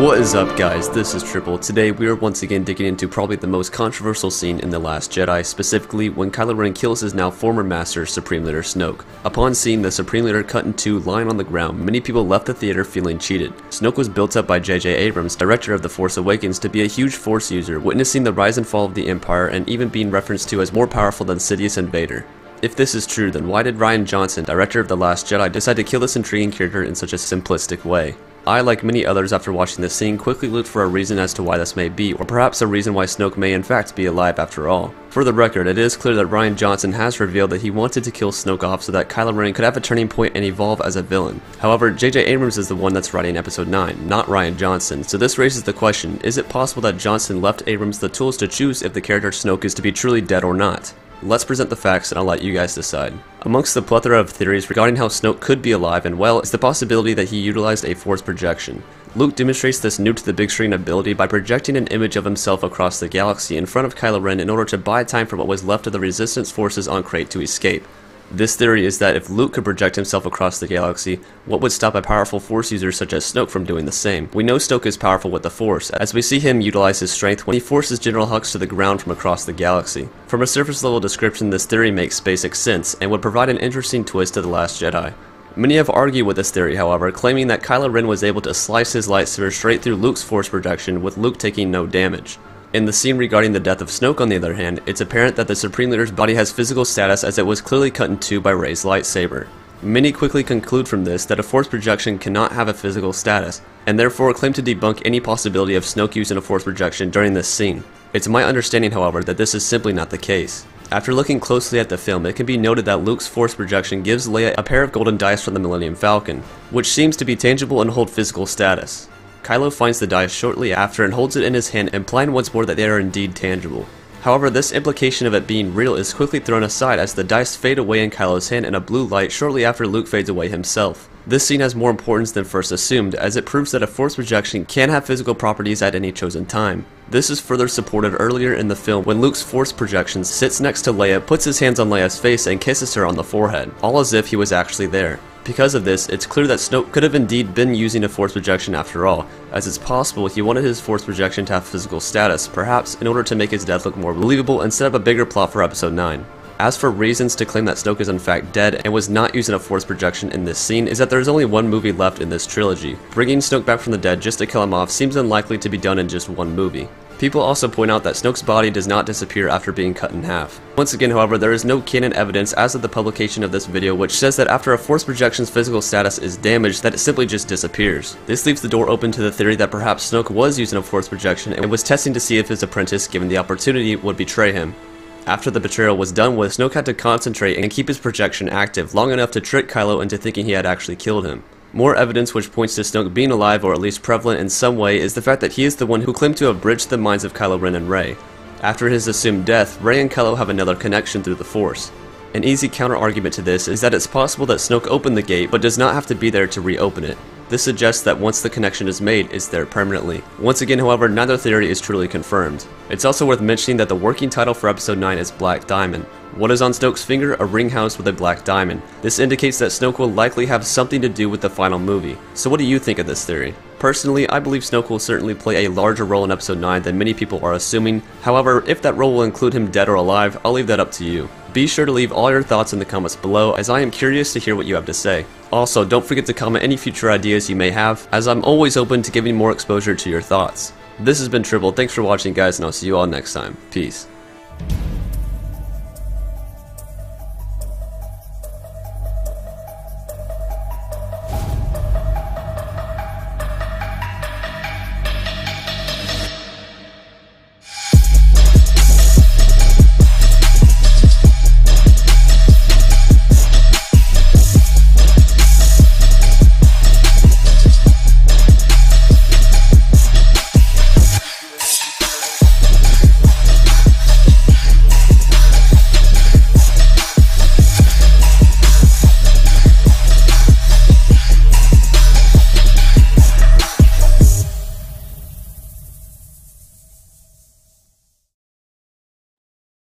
What is up, guys? This is Trypal. Today we are once again digging into probably the most controversial scene in The Last Jedi, specifically when Kylo Ren kills his now former master, Supreme Leader Snoke. Upon seeing the Supreme Leader cut in two lying on the ground, many people left the theater feeling cheated. Snoke was built up by J.J. Abrams, director of The Force Awakens, to be a huge Force user, witnessing the rise and fall of the Empire and even being referenced to as more powerful than Sidious and Vader. If this is true, then why did Rian Johnson, director of The Last Jedi, decide to kill this intriguing character in such a simplistic way? I, like many others after watching this scene, quickly looked for a reason as to why this may be, or perhaps a reason why Snoke may in fact be alive after all. For the record, it is clear that Rian Johnson has revealed that he wanted to kill Snoke off so that Kylo Ren could have a turning point and evolve as a villain. However, J.J. Abrams is the one that's writing Episode 9, not Rian Johnson, so this raises the question, is it possible that Johnson left Abrams the tools to choose if the character Snoke is to be truly dead or not? Let's present the facts and I'll let you guys decide. Amongst the plethora of theories regarding how Snoke could be alive and well is the possibility that he utilized a Force projection. Luke demonstrates this new to the big screen ability by projecting an image of himself across the galaxy in front of Kylo Ren in order to buy time for what was left of the Resistance forces on Crate to escape. This theory is that if Luke could project himself across the galaxy, what would stop a powerful Force user such as Snoke from doing the same? We know Snoke is powerful with the Force, as we see him utilize his strength when he forces General Hux to the ground from across the galaxy. From a surface level description, this theory makes basic sense, and would provide an interesting twist to The Last Jedi. Many have argued with this theory, however, claiming that Kylo Ren was able to slice his lightsaber straight through Luke's Force projection, with Luke taking no damage. In the scene regarding the death of Snoke, on the other hand, it's apparent that the Supreme Leader's body has physical status as it was clearly cut in two by Rey's lightsaber. Many quickly conclude from this that a Force projection cannot have a physical status, and therefore claim to debunk any possibility of Snoke using a Force projection during this scene. It's my understanding, however, that this is simply not the case. After looking closely at the film, it can be noted that Luke's Force projection gives Leia a pair of golden dice from the Millennium Falcon, which seems to be tangible and hold physical status. Kylo finds the dice shortly after and holds it in his hand, implying once more that they are indeed tangible. However, this implication of it being real is quickly thrown aside as the dice fade away in Kylo's hand in a blue light shortly after Luke fades away himself. This scene has more importance than first assumed, as it proves that a Force projection can have physical properties at any chosen time. This is further supported earlier in the film when Luke's Force projection sits next to Leia, puts his hands on Leia's face, and kisses her on the forehead, all as if he was actually there. Because of this, it's clear that Snoke could have indeed been using a Force projection after all, as it's possible he wanted his Force projection to have physical status, perhaps in order to make his death look more believable and set up a bigger plot for Episode 9. As for reasons to claim that Snoke is in fact dead and was not using a Force projection in this scene is that there is only one movie left in this trilogy. Bringing Snoke back from the dead just to kill him off seems unlikely to be done in just one movie. People also point out that Snoke's body does not disappear after being cut in half. Once again, however, there is no canon evidence as of the publication of this video which says that after a Force projection's physical status is damaged, that it simply just disappears. This leaves the door open to the theory that perhaps Snoke was using a Force projection and was testing to see if his apprentice, given the opportunity, would betray him. After the betrayal was done with, Snoke had to concentrate and keep his projection active long enough to trick Kylo into thinking he had actually killed him. More evidence which points to Snoke being alive or at least prevalent in some way is the fact that he is the one who claimed to have bridged the minds of Kylo Ren and Rey. After his assumed death, Rey and Kylo have another connection through the Force. An easy counter-argument to this is that it's possible that Snoke opened the gate but does not have to be there to reopen it. This suggests that once the connection is made, it's there permanently. Once again, however, neither theory is truly confirmed. It's also worth mentioning that the working title for Episode 9 is Black Diamond. What is on Snoke's finger? A ring house with a black diamond. This indicates that Snoke will likely have something to do with the final movie. So what do you think of this theory? Personally, I believe Snoke will certainly play a larger role in Episode 9 than many people are assuming. However, if that role will include him dead or alive, I'll leave that up to you. Be sure to leave all your thoughts in the comments below, as I am curious to hear what you have to say. Also, don't forget to comment any future ideas you may have, as I'm always open to giving more exposure to your thoughts. This has been Trypal, thanks for watching guys, and I'll see you all next time. Peace.